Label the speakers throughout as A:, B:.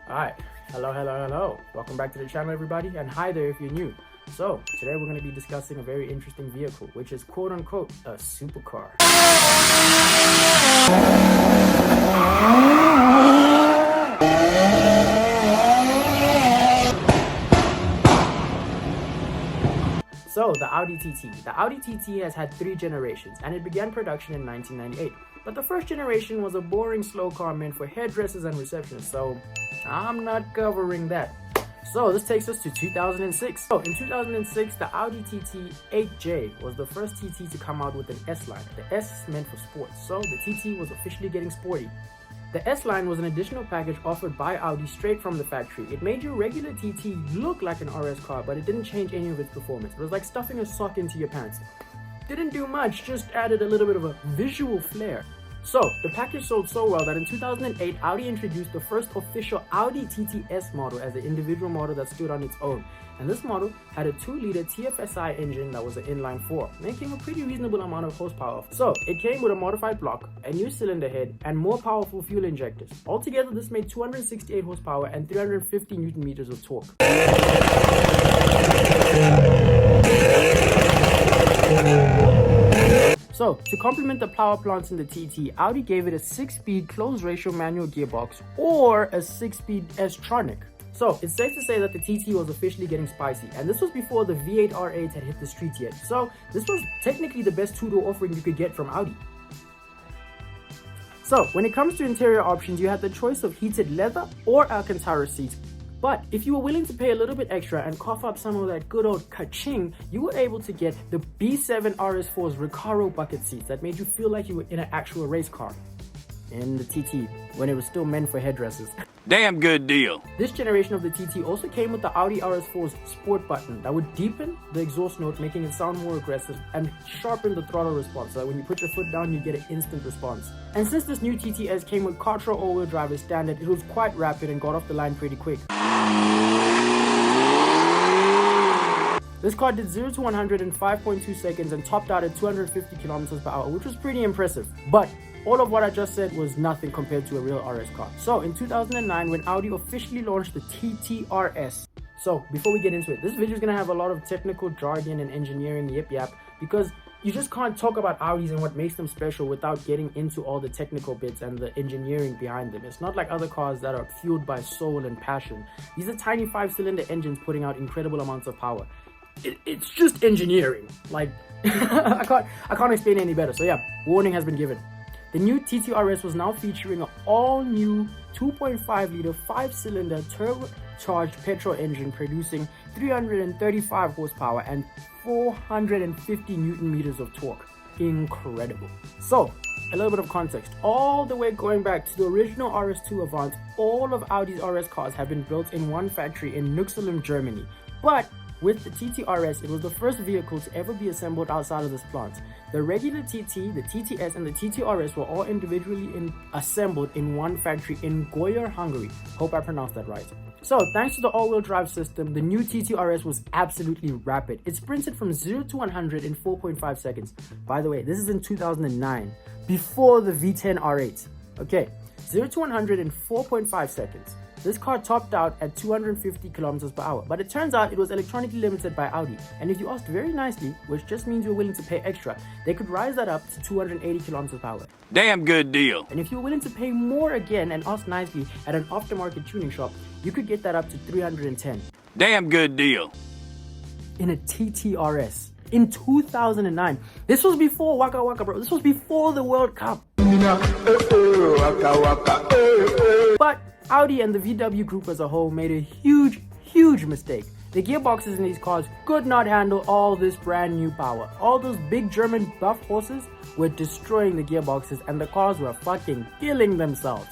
A: Alright, hello. Welcome back to the channel, everybody, and hi there if you're new. So, today we're going to be discussing a very interesting vehicle, which is quote-unquote a supercar. So, the Audi TT. The Audi TT has had 3 generations, and it began production in 1998. But the first generation was a boring slow car meant for hairdressers and receptionists, so I'm not covering that. So this takes us to 2006. So in 2006, the Audi TT 8J was the first TT to come out with an S-line. The S is meant for sports, so the TT was officially getting sporty. The S-line was an additional package offered by Audi straight from the factory. It made your regular TT look like an RS car, but it didn't change any of its performance. It was like stuffing a sock into your pants. Didn't do much, just added a little bit of a visual flair. So, the package sold so well that in 2008, Audi introduced the first official Audi TTS model as an individual model that stood on its own. And this model had a 2-liter TFSI engine that was an inline 4, making a pretty reasonable amount of horsepower. So, it came with a modified block, a new cylinder head, and more powerful fuel injectors. Altogether, this made 268 horsepower and 350 Newton meters of torque. So, to complement the power plants in the TT, Audi gave it a 6-speed closed-ratio manual gearbox or a 6-speed S-tronic. So, it's safe to say that the TT was officially getting spicy, and this was before the V8 R8 had hit the streets yet. So, this was technically the best two-door offering you could get from Audi. So, when it comes to interior options, you had the choice of heated leather or Alcantara seats. But if you were willing to pay a little bit extra and cough up some of that good old ka-ching, you were able to get the B7 RS4's Recaro bucket seats that made you feel like you were in an actual race car. In the TT, when it was still meant for hairdressers.
B: Damn good deal.
A: This generation of the TT also came with the Audi RS4's Sport button that would deepen the exhaust note, making it sound more aggressive, and sharpen the throttle response so that when you put your foot down, you get an instant response. And since this new TTS came with Quattro all-wheel drive as standard, it was quite rapid and got off the line pretty quick. This car did 0 to 100 in 5.2 seconds and topped out at 250 kilometers per hour, which was pretty impressive. But all of what I just said was nothing compared to a real RS car. So in 2009, when Audi officially launched the TTRS. So before we get into it, this video is going to have a lot of technical jargon and engineering yap, because you just can't talk about Audis and what makes them special without getting into all the technical bits and the engineering behind them. It's not like other cars that are fueled by soul and passion. These are tiny 5-cylinder engines putting out incredible amounts of power. It's just engineering. Like, I can't explain it any better. So yeah, warning has been given. The new TTRS was now featuring an all-new 2.5-liter 5-cylinder turbocharged petrol engine producing 335 horsepower and 450 Newton meters of torque. Incredible. So, a little bit of context. All the way going back to the original RS2 Avant, all of Audi's RS cars have been built in one factory in Nuxalem, Germany. But with the TTRS, it was the first vehicle to ever be assembled outside of this plant. The regular TT, the TTS, and the TTRS were all individually assembled in one factory in Goya, Hungary. Hope I pronounced that right. So, thanks to the all-wheel drive system, the new TTRS was absolutely rapid. It sprinted from 0 to 100 in 4.5 seconds. By the way, this is in 2009, before the V10 R8. Okay, 0 to 100 in 4.5 seconds. This car topped out at 250 kilometers per hour, but it turns out it was electronically limited by Audi. And if you asked very nicely, which just means you're willing to pay extra, they could rise that up to 280 kilometers per hour.
B: Damn good deal.
A: And if you're willing to pay more again and ask nicely at an aftermarket tuning shop, you could get that up to 310.
B: Damn good deal.
A: In a TTRS. In 2009. This was before Waka Waka, bro. This was before the World Cup. But Audi and the VW group as a whole made a huge mistake. The gearboxes in these cars could not handle all this brand new power. All those big German buff horses were destroying the gearboxes and the cars were fucking killing themselves.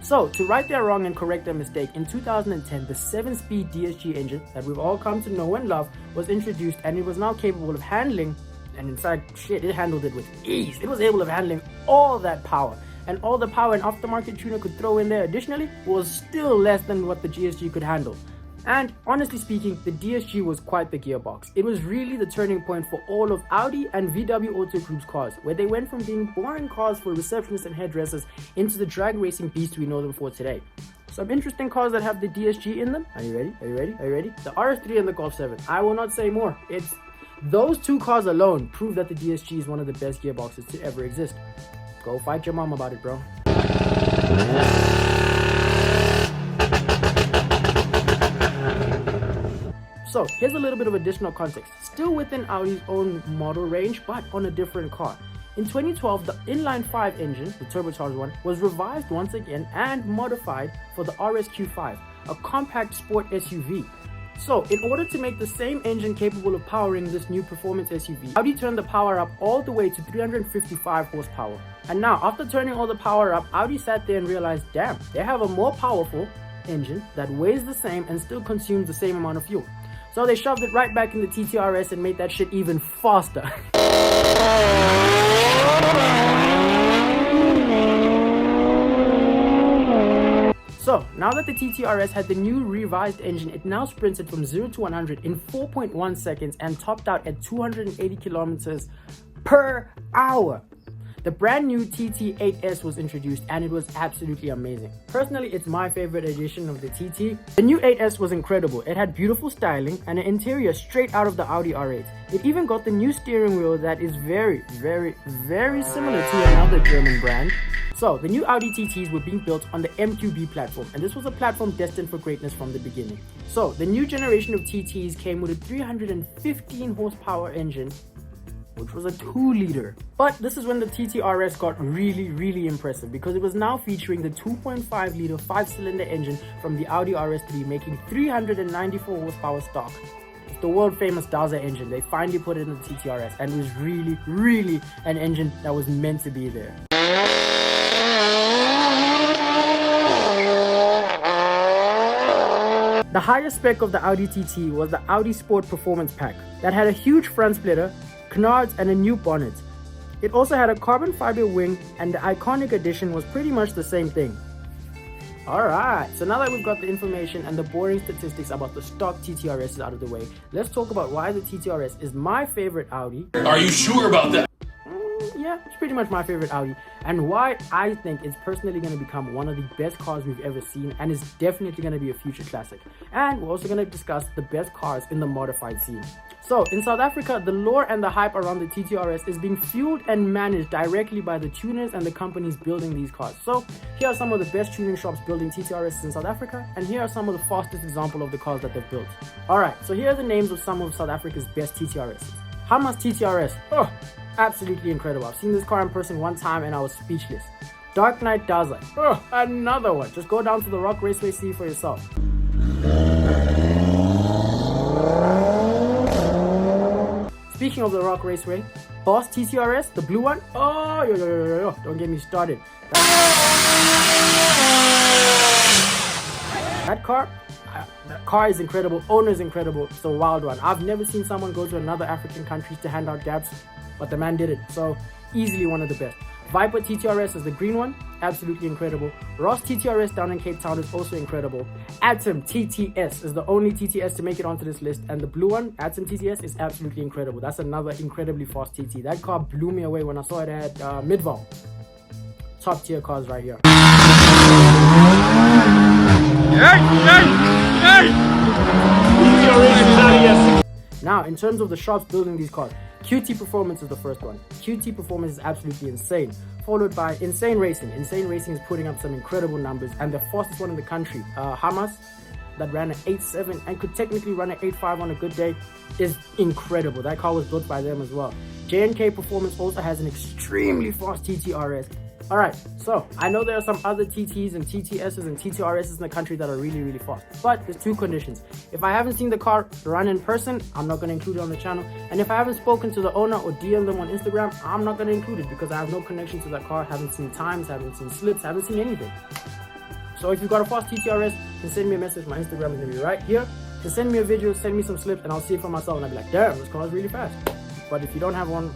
A: So, to right their wrong and correct their mistake, in 2010, the 7-speed DSG engine that we've all come to know and love was introduced, and it was now capable of handling, and in fact, shit, it handled it with ease. It was able of handling all that power. And all the power an aftermarket tuner could throw in there additionally was still less than what the GSG could handle. And honestly speaking, the DSG was quite the gearbox. It was really the turning point for all of Audi and VW Auto Group's cars, where they went from being boring cars for receptionists and hairdressers into the drag racing beast we know them for today. Some interesting cars that have the DSG in them. Are you ready? Are you ready? Are you ready? The RS3 and the Golf 7. I will not say more. Those two cars alone prove that the DSG is one of the best gearboxes to ever exist. Go fight your mom about it, bro. So here's a little bit of additional context, still within Audi's own model range, but on a different car. In 2012, the inline 5 engine, the turbocharged one, was revised once again and modified for the RSQ5, a compact sport SUV. So in order to make the same engine capable of powering this new performance SUV, Audi turned the power up all the way to 355 horsepower. And now, after turning all the power up, Audi sat there and realized, damn, they have a more powerful engine that weighs the same and still consumes the same amount of fuel. So they shoved it right back in the TTRS and made that shit even faster. So now that the TTRS had the new revised engine, it now sprinted from 0 to 100 in 4.1 seconds and topped out at 280 kilometers per hour. The brand new TT8S was introduced and it was absolutely amazing. Personally, it's my favorite edition of the TT. The new 8S was incredible. It had beautiful styling and an interior straight out of the Audi R8. It even got the new steering wheel that is very, very, very similar to another German brand. So the new Audi TTs were being built on the MQB platform, and this was a platform destined for greatness from the beginning. So the new generation of TTs came with a 315 horsepower engine, which was a 2-liter. But this is when the TTRS got really impressive, because it was now featuring the 2.5-liter 5-cylinder engine from the Audi RS3, making 394 horsepower stock. It's the world famous DAZA engine. They finally put it in the TTRS, and it was really an engine that was meant to be there. The highest spec of the Audi TT was the Audi Sport Performance Pack that had a huge front splitter, canards and a new bonnet. It also had a carbon fiber wing, and the iconic edition was pretty much the same thing. Alright, so now that we've got the information and the boring statistics about the stock TTRS out of the way, let's talk about why the TTRS is my favorite Audi.
C: Are you sure about that?
A: Yeah, it's pretty much my favorite Audi, and why I think it's personally going to become one of the best cars we've ever seen, and is definitely going to be a future classic. And we're also going to discuss the best cars in the modified scene. So in South Africa, the lore and the hype around the TTRS is being fueled and managed directly by the tuners and the companies building these cars. So here are some of the best tuning shops building TTRS in South Africa, and here are some of the fastest examples of the cars that they've built. Alright, so here are the names of some of South Africa's best TTRSs. Hamas TTRS. Oh, absolutely incredible. I've seen this car in person one time and I was speechless. Dark Knight DAZA. Oh, another one. Just go down to the Rock Raceway, see for yourself. Speaking of the Rock Raceway, Boss TTRS, the blue one. Oh, yo, don't get me started. That car is incredible. Owner is incredible. It's a wild one. I've never seen someone go to another African country to hand out dabs, but the man did it. So easily one of the best. Viper TTRS is the green one, absolutely incredible. Ross TTRS down in Cape Town is also incredible. Atom TTS is the only TTS to make it onto this list, and the blue one, Atom TTS, is absolutely incredible. That's another incredibly fast TT. That car blew me away when I saw it at Midval. Top tier cars right here. Now, in terms of the shops building these cars, QT Performance is the first one. QT Performance is absolutely insane, followed by Insane Racing. Insane Racing is putting up some incredible numbers, and the fastest one in the country, Hamas, that ran an 8.7 and could technically run an 8.5 on a good day, is incredible. That car was built by them as well. J&K Performance also has an extremely fast TTRS. Alright, so I know there are some other TTs and TTSs and TTRSs in the country that are really fast, but there's two conditions. If I haven't seen the car run in person, I'm not going to include it on the channel, and if I haven't spoken to the owner or DM them on Instagram, I'm not going to include it because I have no connection to that car, haven't seen times, haven't seen slips, haven't seen anything. So if you've got a fast TTRS, then send me a message. My Instagram is going to be right here. Just send me a video, send me some slips, and I'll see it for myself, and I'll be like, damn, this car is really fast. But if you don't have one,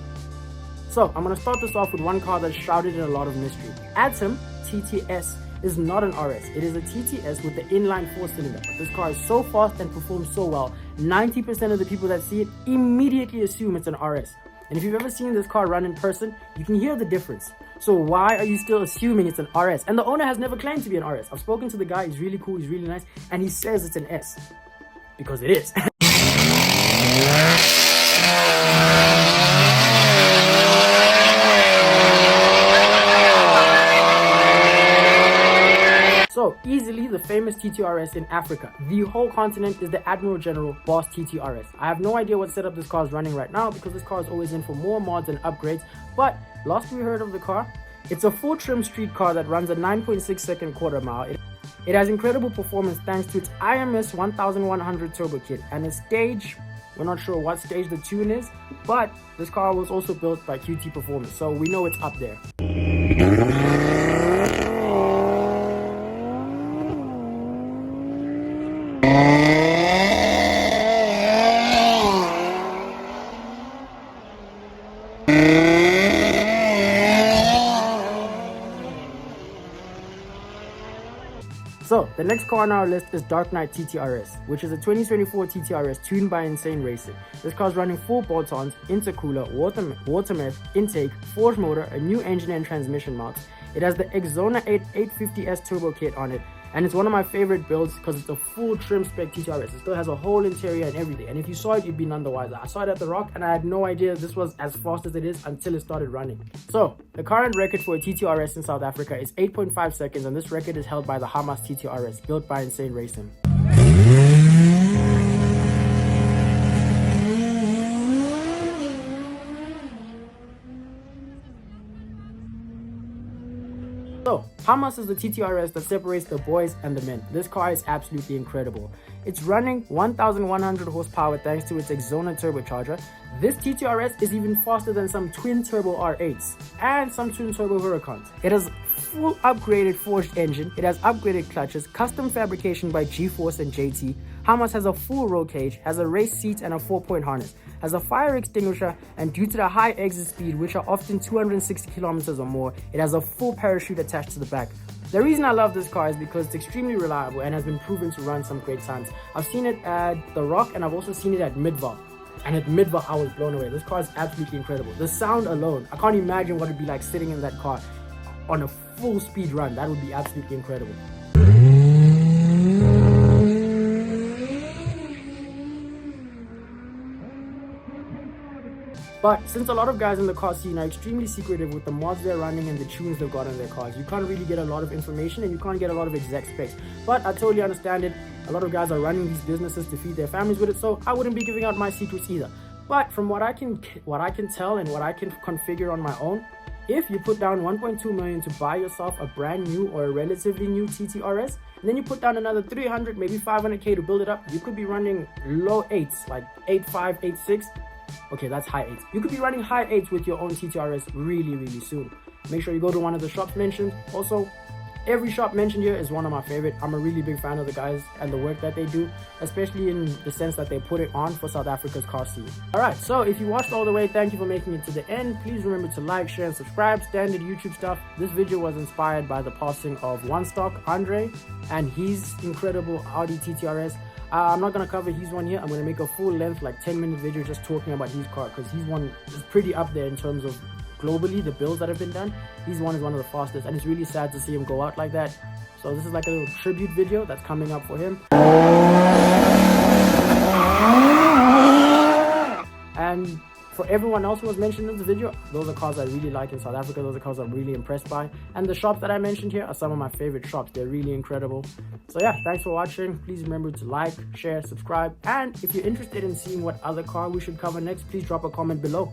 A: so I'm going to start this off with one car that's shrouded in a lot of mystery. Atom TTS is not an RS. It is a TTS with the inline 4-cylinder. But this car is so fast and performs so well, 90% of the people that see it immediately assume it's an RS. And if you've ever seen this car run in person, you can hear the difference. So why are you still assuming it's an RS? And the owner has never claimed to be an RS. I've spoken to the guy, he's really cool, he's really nice, and he says it's an S. Because it is. So, easily the famous TTRS in Africa. The whole continent is the Admiral General Boss TTRS. I have no idea what setup this car is running right now because this car is always in for more mods and upgrades. But last we heard of the car, it's a full trim street car that runs a 9.6 second quarter mile. It has incredible performance thanks to its IMS 1100 turbo kit and a stage. We're not sure what stage the tune is, but this car was also built by QT Performance, so we know it's up there. So, the next car on our list is Dark Knight TTRS, which is a 2024 TTRS tuned by Insane Racing. This car is running full bolt-ons, intercooler, water meth, intake, forged motor, a new engine and transmission mounts. It has the Exona 8 850S turbo kit on it, and it's one of my favorite builds because it's a full trim spec TTRS. It still has a whole interior and everything, and if you saw it, you'd be none the wiser. I saw it at the Rock and I had no idea this was as fast as it is until it started running. So, the current record for a TTRS in South Africa is 8.5 seconds, and this record is held by the Hamas TTRS, built by Insane Racing. So, Hamas is the TTRS that separates the boys and the men. This car is absolutely incredible. It's running 1,100 horsepower thanks to its Exona turbocharger. This TTRS is even faster than some twin-turbo R8s and some twin-turbo Huracans. It has full upgraded forged engine, it has upgraded clutches, custom fabrication by G-Force and JT. Hamas has a full roll cage, has a race seat and a 4-point harness, has a fire extinguisher, and due to the high exit speed, which are often 260 kilometers or more, it has a full parachute attached to the back. The reason I love this car is because it's extremely reliable and has been proven to run some great times. I've seen it at the Rock and I've also seen it at Midvar. And at Midvar, I was blown away. This car is absolutely incredible. The sound alone, I can't imagine what it'd be like sitting in that car on a full speed run. That would be absolutely incredible. But since a lot of guys in the car scene are extremely secretive with the mods they're running and the tunes they've got on their cars, you can't really get a lot of information and you can't get a lot of exact specs. But I totally understand it. A lot of guys are running these businesses to feed their families with it, so I wouldn't be giving out my secrets either. But from what I can tell and what I can configure on my own, if you put down 1.2 million to buy yourself a brand new or a relatively new TTRS, and then you put down another 300, maybe 500k to build it up, you could be running low 8s, like 8.5, 8.6. Okay, that's high 8s. You could be running high 8s with your own TTRS really soon. Make sure you go to one of the shops mentioned. Also, every shop mentioned here is one of my favorite. I'm a really big fan of the guys and the work that they do, especially in the sense that they put it on for South Africa's car scene. Alright, so if you watched all the way, thank you for making it to the end. Please remember to like, share, and subscribe. Standard YouTube stuff. This video was inspired by the passing of One Stock Andre and his incredible Audi TTRS. I'm not going to cover his one here. I'm going to make a full length, like 10-minute video just talking about his car because his one is pretty up there in terms of globally the builds that have been done. His one is one of the fastest and it's really sad to see him go out like that. So this is like a little tribute video that's coming up for him. And for everyone else who was mentioned in the video, those are cars I really like in South Africa. Those are cars I'm really impressed by. And the shops that I mentioned here are some of my favorite shops. They're really incredible. So yeah, thanks for watching. Please remember to like, share, subscribe. And if you're interested in seeing what other car we should cover next, please drop a comment below.